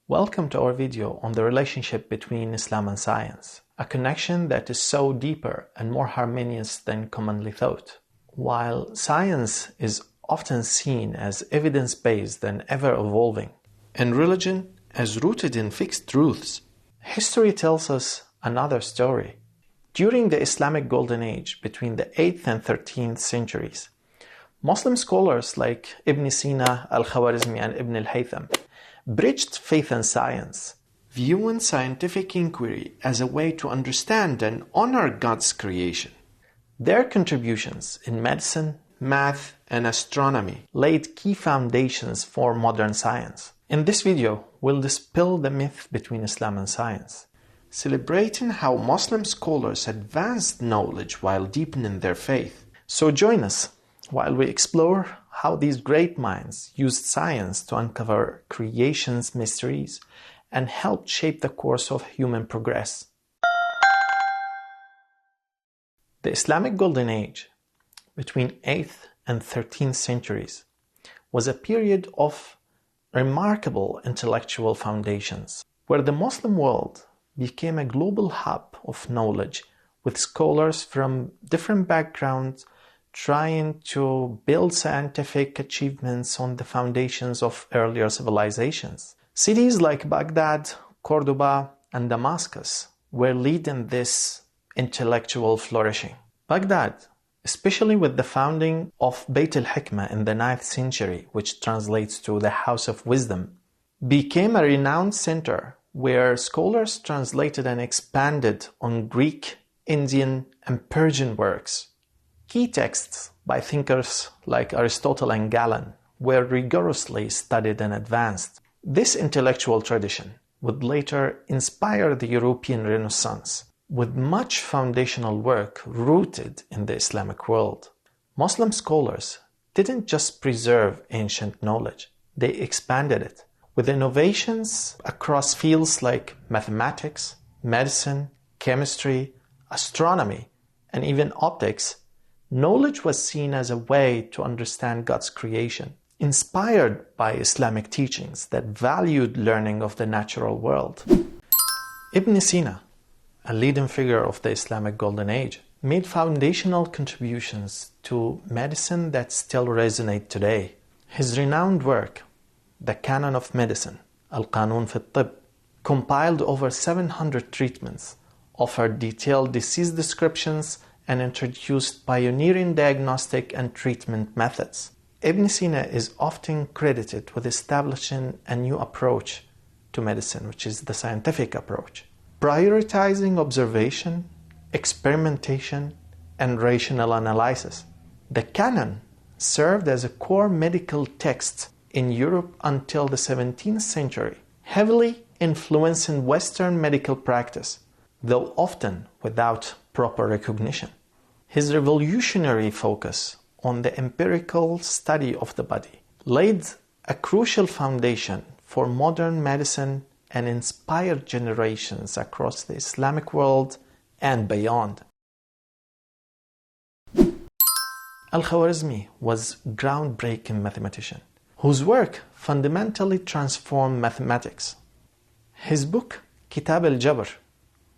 Welcome to our video on the relationship between Islam and science, a connection that is so deeper and more harmonious than commonly thought. While science is often seen as evidence-based and ever-evolving, and religion as rooted in fixed truths, history tells us another story. During the Islamic Golden Age, between the 8th and 13th centuries, Muslim scholars like Ibn Sina, Al-Khwarizmi, and Ibn Al-Haytham bridged faith and science, viewing scientific inquiry as a way to understand and honor God's creation. Their contributions in medicine, math, and astronomy laid key foundations for modern science. In this video, we'll dispel the myth between Islam and science, celebrating how Muslim scholars advanced knowledge while deepening their faith. So join us while we explore how these great minds used science to uncover creation's mysteries and helped shape the course of human progress. The Islamic Golden Age, between 8th and 13th centuries, was a period of remarkable intellectual foundations, where the Muslim world became a global hub of knowledge, with scholars from different backgrounds trying to build scientific achievements on the foundations of earlier civilizations. Cities like Baghdad, Cordoba, and Damascus were leading this intellectual flourishing. Baghdad, especially with the founding of Bayt al-Hikmah in the 9th century, which translates to the House of Wisdom, became a renowned center where scholars translated and expanded on Greek, Indian, and Persian works. Key texts by thinkers like Aristotle and Galen were rigorously studied and advanced. This intellectual tradition would later inspire the European Renaissance, with much foundational work rooted in the Islamic world. Muslim scholars didn't just preserve ancient knowledge, they expanded it. With innovations across fields like mathematics, medicine, chemistry, astronomy, and even optics, knowledge was seen as a way to understand God's creation, inspired by Islamic teachings that valued learning of the natural world. Ibn Sina, a leading figure of the Islamic Golden Age, made foundational contributions to medicine that still resonate today. His renowned work, The Canon of Medicine, Al-Qanun fi al-Tibb, compiled over 700 treatments, offered detailed disease descriptions, and introduced pioneering diagnostic and treatment methods. Ibn Sina is often credited with establishing a new approach to medicine, which is the scientific approach, prioritizing observation, experimentation, and rational analysis. The Canon served as a core medical text in Europe until the 17th century, heavily influencing Western medical practice, though often without proper recognition. His revolutionary focus on the empirical study of the body laid a crucial foundation for modern medicine and inspired generations across the Islamic world and beyond. Al-Khwarizmi was a groundbreaking mathematician whose work fundamentally transformed mathematics. His book, Kitab al-Jabr,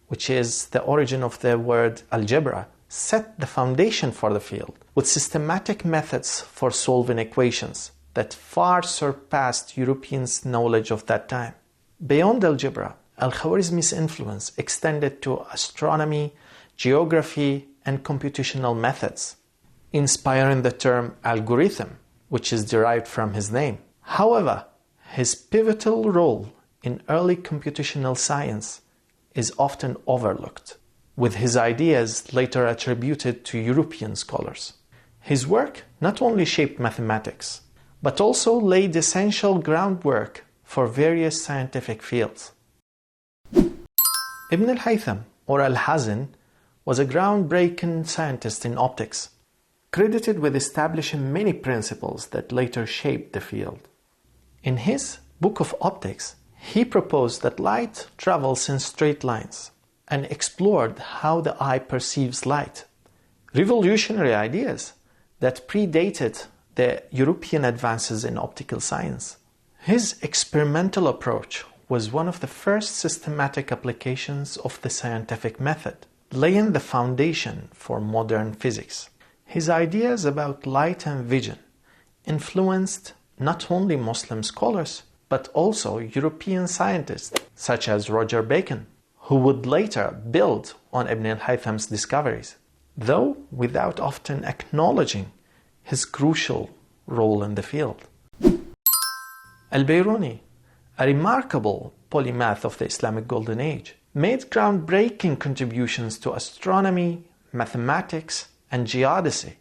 which is the origin of the word Algebra, set the foundation for the field, with systematic methods for solving equations that far surpassed Europeans' knowledge of that time. Beyond algebra, Al-Khwarizmi's influence extended to astronomy, geography, and computational methods, inspiring the term algorithm, which is derived from his name. However, his pivotal role in early computational science is often overlooked, with his ideas later attributed to European scholars. His work not only shaped mathematics, but also laid essential groundwork for various scientific fields. Ibn Al-Haytham, or Al-Hazan, was a groundbreaking scientist in optics, credited with establishing many principles that later shaped the field. In his Book of Optics, he proposed that light travels in straight lines and explored how the eye perceives light. Revolutionary ideas that predated the European advances in optical science. His experimental approach was one of the first systematic applications of the scientific method, laying the foundation for modern physics. His ideas about light and vision influenced not only Muslim scholars, but also European scientists such as Roger Bacon, who would later build on Ibn al-Haytham's discoveries, though without often acknowledging his crucial role in the field. Al-Biruni, a remarkable polymath of the Islamic Golden Age, made groundbreaking contributions to astronomy, mathematics, and geodesy.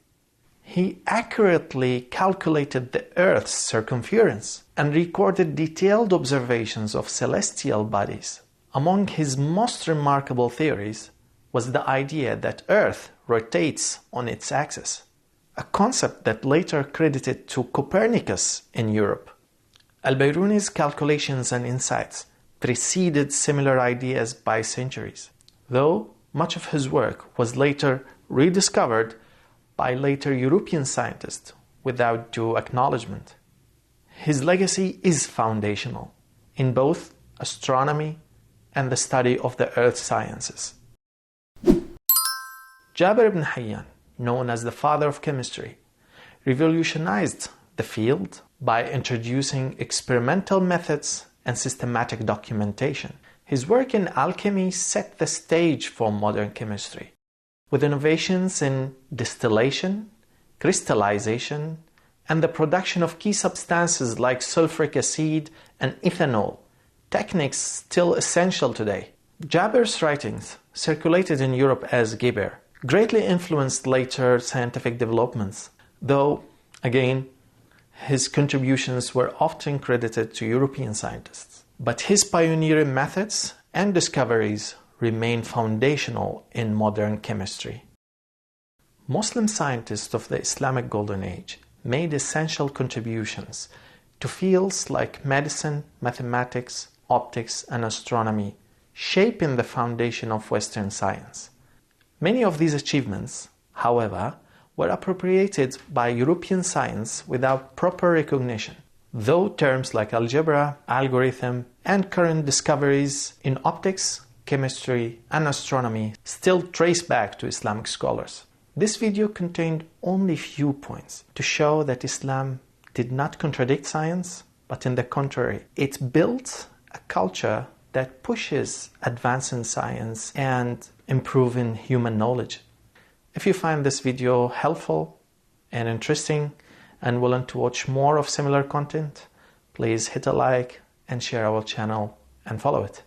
He accurately calculated the Earth's circumference and recorded detailed observations of celestial bodies. Among his most remarkable theories was the idea that Earth rotates on its axis, a concept that later credited to Copernicus in Europe. Al-Biruni's calculations and insights preceded similar ideas by centuries, though much of his work was later rediscovered by later European scientists without due acknowledgement. His legacy is foundational in both astronomy and the study of the earth sciences. Jabir ibn Hayyan, known as the father of chemistry, revolutionized the field by introducing experimental methods and systematic documentation. His work in alchemy set the stage for modern chemistry, with innovations in distillation, crystallization, and the production of key substances like sulfuric acid and ethanol, techniques still essential today. Jabir's writings, circulated in Europe as Jabir, greatly influenced later scientific developments, though, again, his contributions were often credited to European scientists. But his pioneering methods and discoveries remain foundational in modern chemistry. Muslim scientists of the Islamic Golden Age made essential contributions to fields like medicine, mathematics, optics, and astronomy, shaping the foundation of Western science. Many of these achievements, however, were appropriated by European science without proper recognition, though terms like algebra, algorithm, and current discoveries in optics, chemistry, and astronomy still trace back to Islamic scholars. This video contained only few points to show that Islam did not contradict science, but in the contrary, it built a culture that pushes advancing science and improving human knowledge. If you find this video helpful and interesting and willing to watch more of similar content, please hit a like and share our channel and follow it.